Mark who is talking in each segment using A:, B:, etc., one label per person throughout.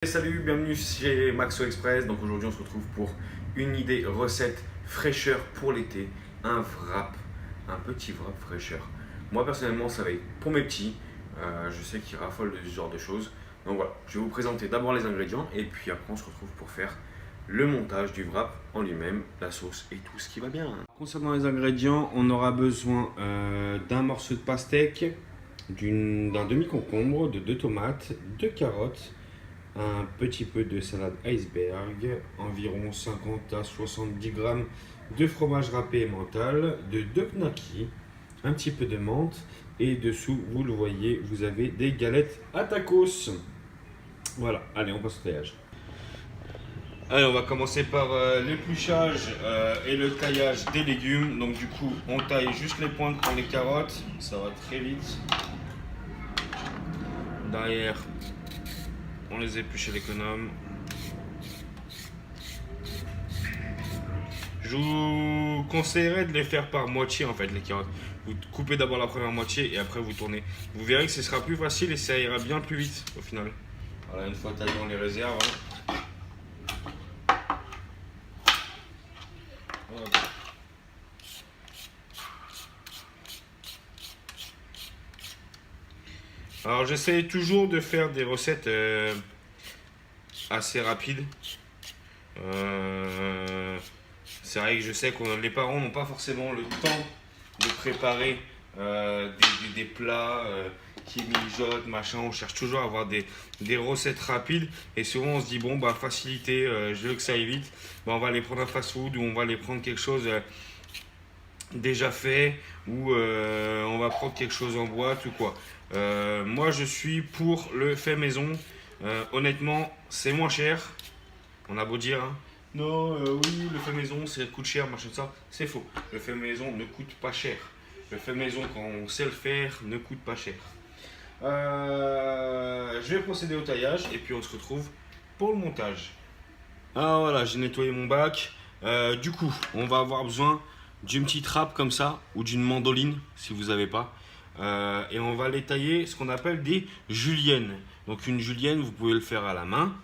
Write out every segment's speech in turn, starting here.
A: Salut, bienvenue chez Maxo Express. Donc aujourd'hui on se retrouve pour une idée recette fraîcheur pour l'été, un wrap, un petit wrap fraîcheur. Moi personnellement ça va être pour mes petits, je sais qu'ils raffolent de ce genre de choses. Donc voilà, je vais vous présenter d'abord les ingrédients et puis après on se retrouve pour faire le montage du wrap en lui-même, la sauce et tout ce qui va bien. Concernant les ingrédients, on aura besoin d'un morceau de pastèque, d'un demi-concombre, de 2 tomates, 2 carottes, un petit peu de salade iceberg, environ 50 à 70 grammes de fromage râpé emmental, de 2 knackis, un petit peu de menthe et dessous, vous le voyez, vous avez des galettes à tacos. Voilà, allez, on passe au taillage. Allez, on va commencer par l'épluchage et le taillage des légumes. Donc du coup, on taille juste les pointes pour les carottes, ça va très vite. Derrière, on les épluche à l'économe. Je vous conseillerais de les faire par moitié en fait, les carottes. Vous coupez d'abord la première moitié et après vous tournez. Vous verrez que ce sera plus facile et ça ira bien plus vite au final. Voilà, une fois taillé, on les réserve. Alors j'essaie toujours de faire des recettes assez rapides. C'est vrai que je sais que les parents n'ont pas forcément le temps de préparer des plats qui mijotent, machin. On cherche toujours à avoir des recettes rapides et souvent on se dit bon bah facilité, je veux que ça aille vite. Bah, on va les prendre un fast-food ou on va les prendre quelque chose déjà fait ou on va prendre quelque chose en boîte ou quoi. Moi je suis pour le fait maison. Honnêtement c'est moins cher. On a beau dire hein, non, oui, le fait maison, ça coûte cher, machin de ça. C'est faux. Le fait maison ne coûte pas cher. Le fait maison, quand on sait le faire, ne coûte pas cher. Je vais procéder au taillage et puis on se retrouve pour le montage. Ah voilà, j'ai nettoyé mon bac. Du coup, on va avoir besoin d'une petite râpe comme ça ou d'une mandoline si vous n'avez pas. Et on va les tailler ce qu'on appelle des juliennes. Donc une julienne, vous pouvez le faire à la main.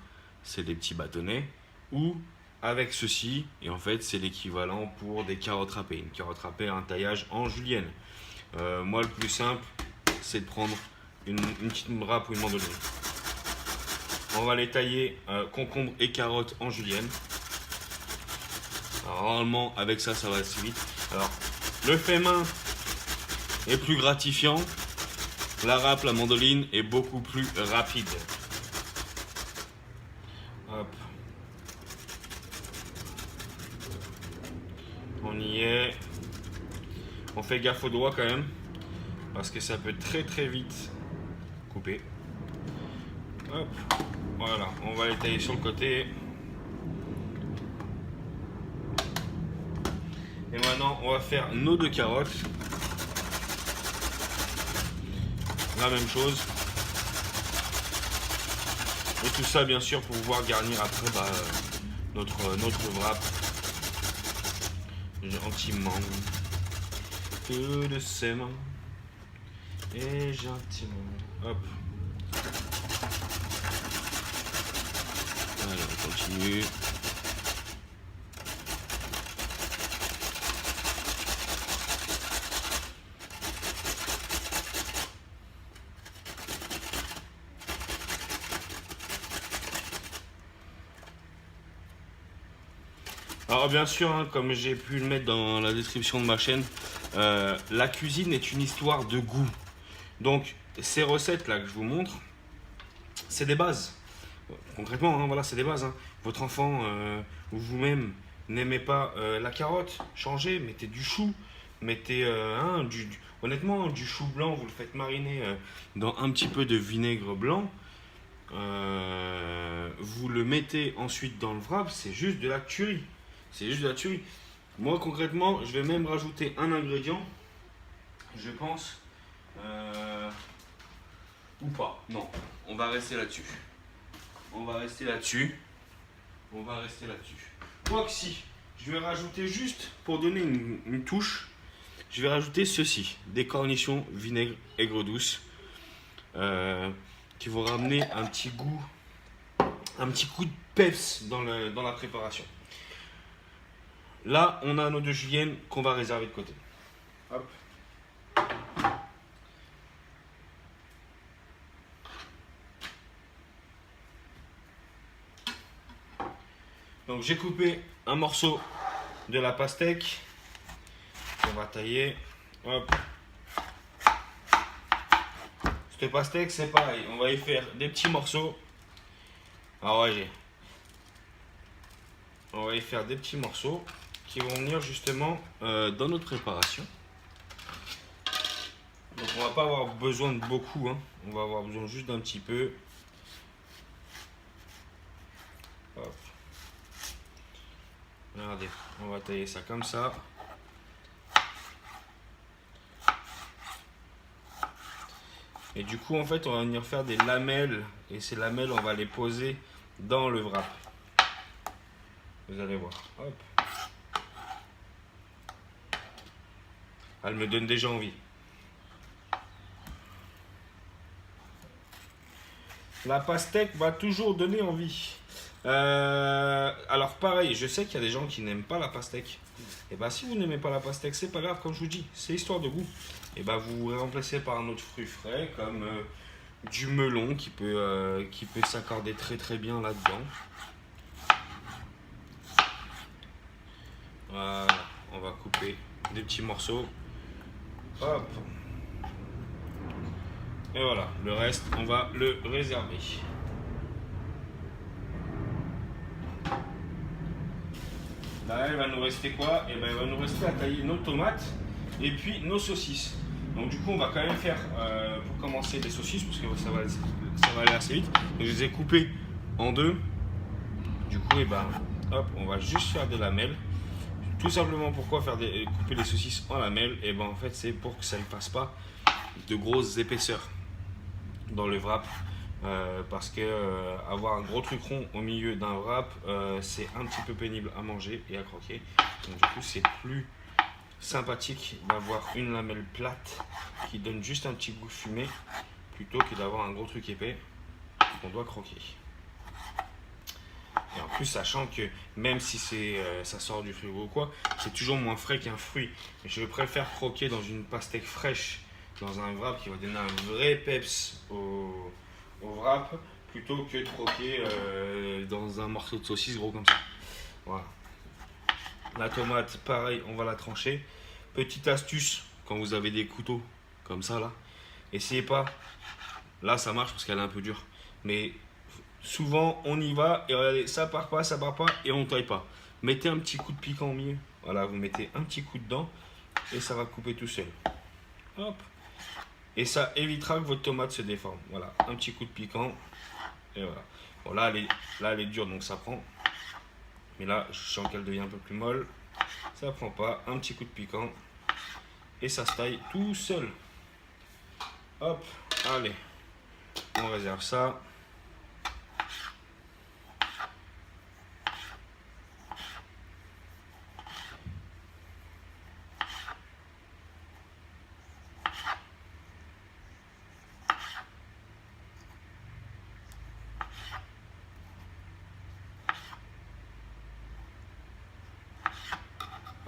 A: C'est des petits bâtonnets. Ou avec ceci, et en fait c'est l'équivalent pour des carottes râpées. Une carotte râpée, un taillage en julienne. Moi le plus simple, c'est de prendre une petite râpe ou une mandoline. On va les tailler concombre et carottes en julienne. Alors, normalement avec ça, ça va assez vite. Alors le fait main est plus gratifiant. La râpe, la mandoline est beaucoup plus rapide. Hop. On y est. On fait gaffe au doigt quand même. Parce que ça peut très vite couper. Hop. Voilà. On va les tailler sur le côté. Et maintenant, on va faire nos 2 carottes. La même chose. Et tout ça, bien sûr, pour pouvoir garnir après notre wrap. Gentiment. Tout doucement. Et gentiment. Hop. Allez, on continue. Alors bien sûr, hein, comme j'ai pu le mettre dans la description de ma chaîne, la cuisine est une histoire de goût. Donc ces recettes là que je vous montre, c'est des bases. Concrètement, hein, voilà, c'est des bases. Hein. Votre enfant ou vous-même n'aimez pas la carotte, changez, mettez du chou, mettez honnêtement du chou blanc, vous le faites mariner dans un petit peu de vinaigre blanc. Vous le mettez ensuite dans le wrap, c'est juste de la tuerie. C'est juste de la tuerie. Moi concrètement, je vais même rajouter un ingrédient, je pense, ou pas. Non, on va rester là-dessus. On va rester là-dessus. On va rester là-dessus. Quoique si, je vais rajouter juste pour donner une touche, je vais rajouter ceci, des cornichons vinaigre aigre douce, qui vont ramener un petit goût un petit coup de peps dans la préparation. Là, on a nos 2 juliennes qu'on va réserver de côté. Hop. Donc j'ai coupé un morceau de la pastèque. On va tailler. Hop. Cette pastèque, c'est pareil. On va y faire des petits morceaux. Ah ouais, on va y faire des petits morceaux qui vont venir justement dans notre préparation. Donc on va pas avoir besoin de beaucoup, hein. On va avoir besoin juste d'un petit peu. Hop. Regardez, on va tailler ça comme ça. Et du coup, en fait, on va venir faire des lamelles. Et ces lamelles, on va les poser dans le wrap. Vous allez voir. Hop. Elle me donne déjà envie. La pastèque va toujours donner envie. Alors pareil, je sais qu'il y a des gens qui n'aiment pas la pastèque. Et bah si vous n'aimez pas la pastèque, c'est pas grave, comme je vous dis, c'est histoire de goût. Et bah vous remplacez par un autre fruit frais, comme du melon qui peut s'accorder très très bien là-dedans. Voilà, on va couper des petits morceaux. Hop. Et voilà, le reste, on va le réserver. Là, il va nous rester quoi? Et ben, il va nous rester à tailler nos tomates et puis nos saucisses. Donc du coup, on va quand même faire, pour commencer, des saucisses, parce que ça va aller assez vite. Donc, je les ai coupées en 2. Du coup, et ben, hop, on va juste faire des lamelles. Tout simplement, pourquoi couper les saucisses en lamelles? Et ben, en fait, c'est pour que ça ne fasse pas de grosses épaisseurs dans le wrap. Parce que avoir un gros truc rond au milieu d'un wrap, c'est un petit peu pénible à manger et à croquer. Donc du coup, c'est plus sympathique d'avoir une lamelle plate qui donne juste un petit goût fumé plutôt que d'avoir un gros truc épais qu'on doit croquer. Et en plus, sachant que même si ça sort du frigo ou quoi, c'est toujours moins frais qu'un fruit. Et je préfère croquer dans une pastèque fraîche, dans un wrap qui va donner un vrai peps au wrap, plutôt que de croquer dans un morceau de saucisse gros comme ça. Voilà. La tomate, pareil, on va la trancher. Petite astuce, quand vous avez des couteaux comme ça là, essayez pas. Là, ça marche parce qu'elle est un peu dure. Mais souvent, on y va et regardez, ça part pas, et on taille pas. Mettez un petit coup de piquant au milieu. Voilà, vous mettez un petit coup dedans et ça va couper tout seul. Hop. Et ça évitera que votre tomate se déforme. Voilà, un petit coup de piquant. Et voilà. Bon, là, elle est dure, donc ça prend. Mais là, je sens qu'elle devient un peu plus molle. Ça prend pas. Un petit coup de piquant. Et ça se taille tout seul. Hop, allez. On réserve ça.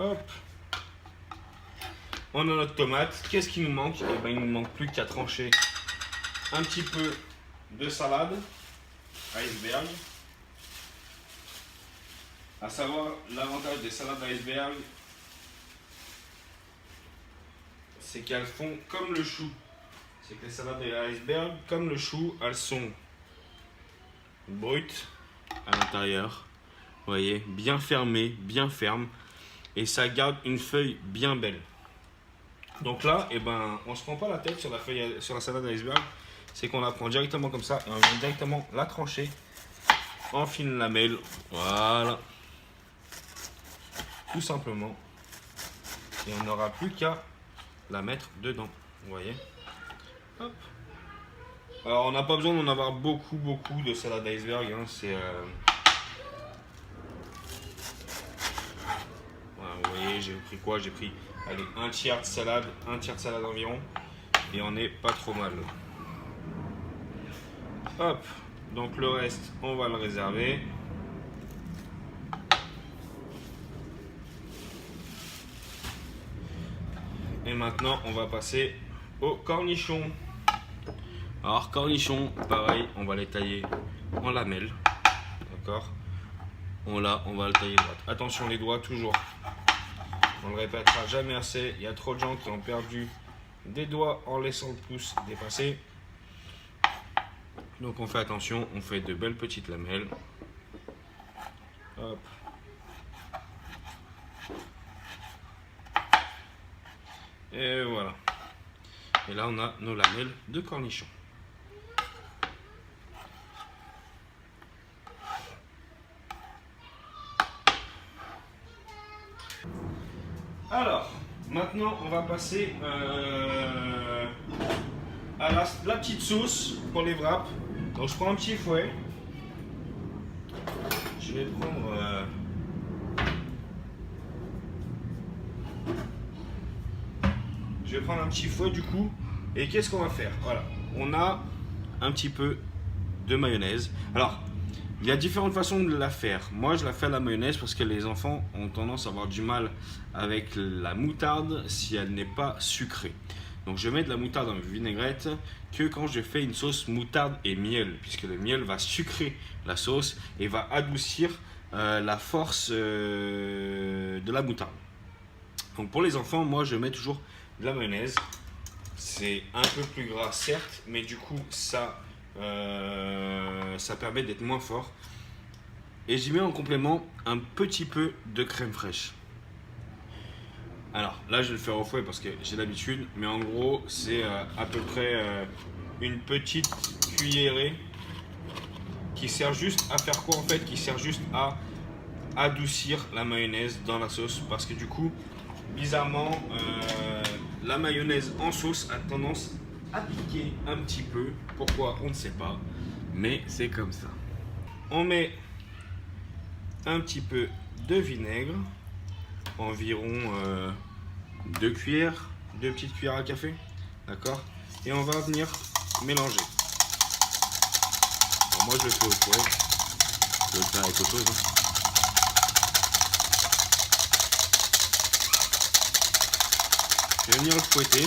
A: Hop. On a notre tomate. Qu'est-ce qui nous manque? Eh ben, il ne nous manque plus qu'à trancher un petit peu de salade iceberg. À savoir, l'avantage des salades iceberg, c'est qu'elles font comme le chou. C'est que les salades iceberg, comme le chou, elles sont brutes à l'intérieur. Vous voyez, bien fermées, bien fermes. Et ça garde une feuille bien belle. Donc là, eh ben, on ne se prend pas la tête sur la salade iceberg. C'est qu'on la prend directement comme ça et on vient directement la trancher en fines lamelles. Voilà. Tout simplement. Et on n'aura plus qu'à la mettre dedans. Vous voyez. Hop. Alors on n'a pas besoin d'en avoir beaucoup de salade iceberg. Hein. Voilà, vous voyez, j'ai pris quoi? J'ai pris allez, un tiers de salade environ. Et on n'est pas trop mal. Hop,
B: Donc le reste, on va le réserver. Et maintenant, on va passer aux cornichons. Alors, cornichons, pareil, on va les tailler en lamelles. D'accord? On va le tailler droite. Attention les doigts, toujours. On ne le répétera jamais assez. Il y a trop de gens qui ont perdu des doigts en laissant le pouce dépasser. Donc on fait attention, on fait de belles petites lamelles. Hop. Et voilà. Et là on a nos lamelles de cornichons. Alors, maintenant on va passer à la petite sauce pour les wraps. Donc je prends un petit fouet. Je vais prendre un petit fouet du coup. Et qu'est-ce qu'on va faire? Voilà, on a un petit peu de mayonnaise. Alors, il y a différentes façons de la faire. Moi, je la fais à la mayonnaise parce que les enfants ont tendance à avoir du mal avec la moutarde si elle n'est pas sucrée. Donc, je mets de la moutarde en vinaigrette que quand je fais une sauce moutarde et miel, puisque le miel va sucrer la sauce et va adoucir la force de la moutarde. Donc, pour les enfants, moi, je mets toujours de la mayonnaise. C'est un peu plus gras, certes, mais du coup, ça permet d'être moins fort. Et j'y mets en complément un petit peu de crème fraîche. Alors là je vais le faire au fouet parce que j'ai l'habitude, mais en gros c'est à peu près une petite cuillerée qui sert juste à faire quoi en fait? Qui sert juste à adoucir la mayonnaise dans la sauce, parce que du coup bizarrement la mayonnaise en sauce a tendance à piquer un petit peu. Pourquoi? On ne sait pas, mais c'est comme ça. On met un petit peu de vinaigre, environ 2 cuillères, 2 petites cuillères à café, d'accord? Et on va venir mélanger. Alors moi je le fais au fouet, je vais le faire avec autre chose. Je vais venir le fouetter.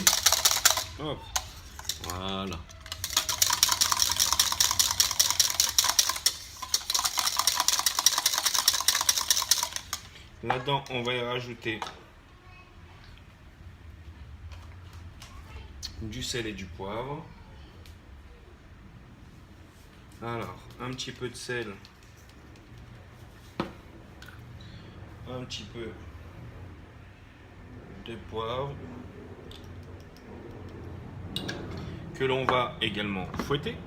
B: Hop, voilà. Là-dedans, on va y rajouter du sel et du poivre. Alors, un petit peu de sel, un petit peu de poivre, que l'on va également fouetter.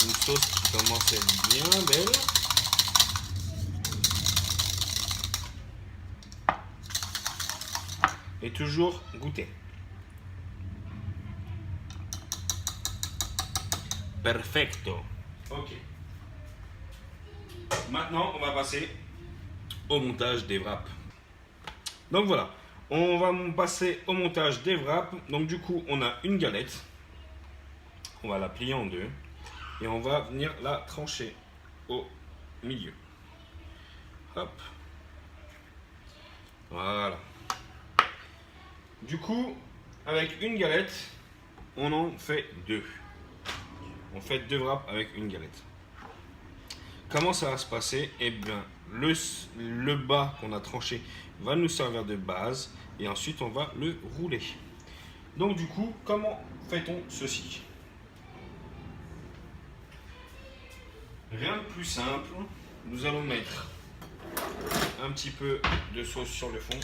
B: Une sauce qui commence à être bien belle. Et toujours goûter. Perfecto. Ok. Maintenant, on va passer au montage des wraps. Donc voilà, on va passer au montage des wraps. Donc du coup, on a une galette. On va la plier en deux. Et on va venir la trancher au milieu. Hop. Voilà. Du coup, avec une galette, on en fait deux. On fait deux wraps avec une galette. Comment ça va se passer? Eh bien, le bas qu'on a tranché va nous servir de base. Et ensuite, on va le rouler. Donc du coup, comment fait-on ceci? Rien de plus simple, nous allons mettre un petit peu de sauce sur le fond.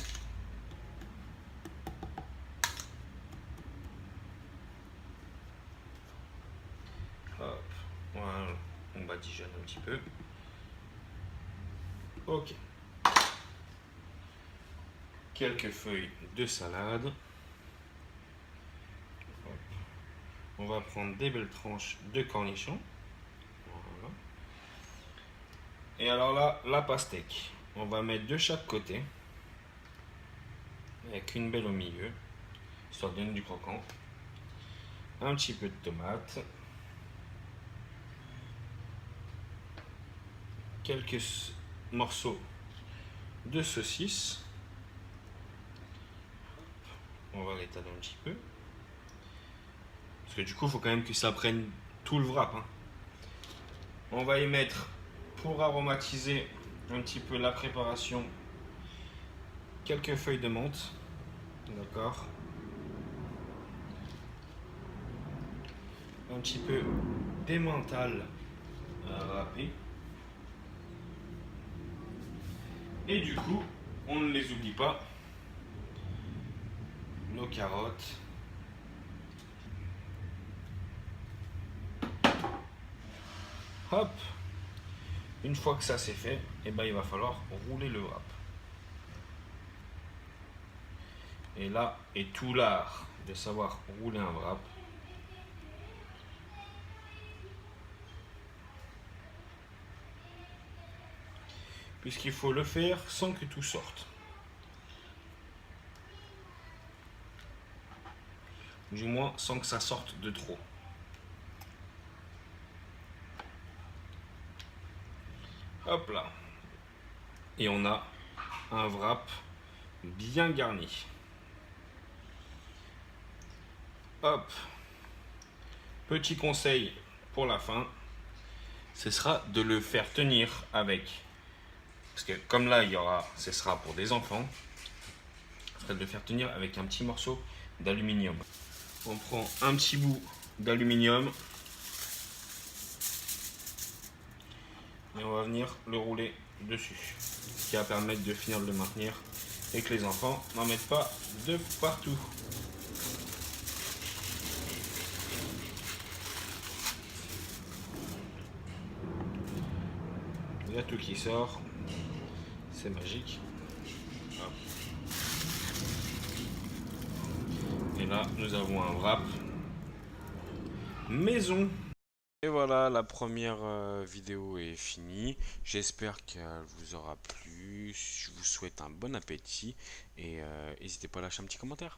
B: Hop, voilà, on badigeonne un petit peu. Ok. Quelques feuilles de salade. Hop. On va prendre des belles tranches de cornichons. Voilà. Et alors là, la pastèque. On va mettre de chaque côté. Avec une belle au milieu. Histoire de donner du croquant. Un petit peu de tomate. Quelques morceaux de saucisse. On va l'étaler un petit peu. Parce que du coup, il faut quand même que ça prenne tout le wrap. Hein. On va y mettre, pour aromatiser un petit peu la préparation, quelques feuilles de menthe. D'accord. Un petit peu d'emmental râpé. Et du coup, on ne les oublie pas. Nos carottes. Hop. Une fois que ça c'est fait, eh ben, il va falloir rouler le wrap. Et là est tout l'art de savoir rouler un wrap. Puisqu'il faut le faire sans que tout sorte. Du moins sans que ça sorte de trop. Hop là. Et on a un wrap bien garni. Hop. Petit conseil pour la fin, ce sera de le faire tenir avec, parce que comme là ce sera pour des enfants, ce sera de le faire tenir avec un petit morceau d'aluminium. On prend un petit bout d'aluminium et on va venir le rouler dessus, ce qui va permettre de finir de le maintenir et que les enfants n'en mettent pas de partout. Il y a tout qui sort, c'est magique. Hop. Et là, nous avons un wrap maison. Et voilà, la première vidéo est finie. J'espère qu'elle vous aura plu. Je vous souhaite un bon appétit et n'hésitez pas à lâcher un petit commentaire.